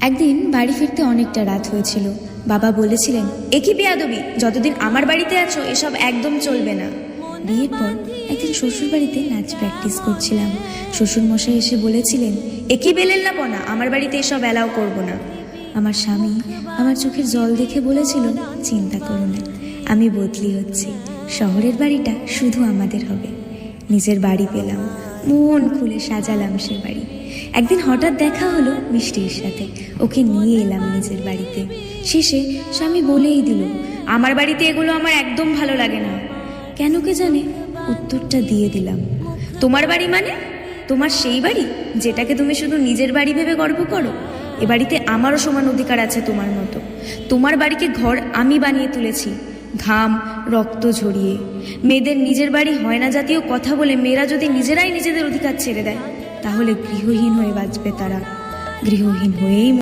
একদিন বাড়ি ফিরতে অনেকটা রাত হয়েছিল। বাবা বলেছিলেন, একই বেয়াদবি, যতদিন আমার বাড়িতে আছো এসব একদম চলবে না। বিয়ের পর একদিন শ্বশুর বাড়িতে নাচ প্র্যাকটিস করছিলাম। শ্বশুর মশাই এসে বলেছিলেন, একই বেলেল্লাপনা, আমার বাড়িতে এসব অ্যালাউ করবো না। আমার স্বামী আমার চোখের জল দেখে বলেছিল, চিন্তা করো না, আমি বদলি হচ্ছি, শহরের বাড়িটা শুধু আমাদের হবে। নিজের বাড়ি পেলাম, মন খুলে সাজালাম সে বাড়ি। একদিন হঠাৎ দেখা হলো মিষ্টির সাথে, ওকে নিয়ে এলাম নিজের বাড়িতে। শেষে স্বামী বলেই দিল, আমার বাড়িতে এগুলো আমার একদম ভালো লাগে না। কেন কে জানে উত্তরটা দিয়ে দিলাম, তোমার বাড়ি মানে তোমার সেই বাড়ি যেটাকে তুমি শুধু নিজের বাড়ি ভেবে গর্ব করো। এ বাড়িতে আমারও সমান অধিকার আছে তোমার মতো। তোমার বাড়িকে ঘর আমি বানিয়ে তুলেছি, ঘাম রক্ত ঝরিয়ে। মেয়েদের নিজের বাড়ি হয় না জাতীয় কথা বলে মেয়েরা যদি নিজেরাই নিজেদের অধিকার ছেড়ে দেয়, তাহলে গৃহহীন হয়ে বাঁচবে তারা, গৃহহীন হয়েই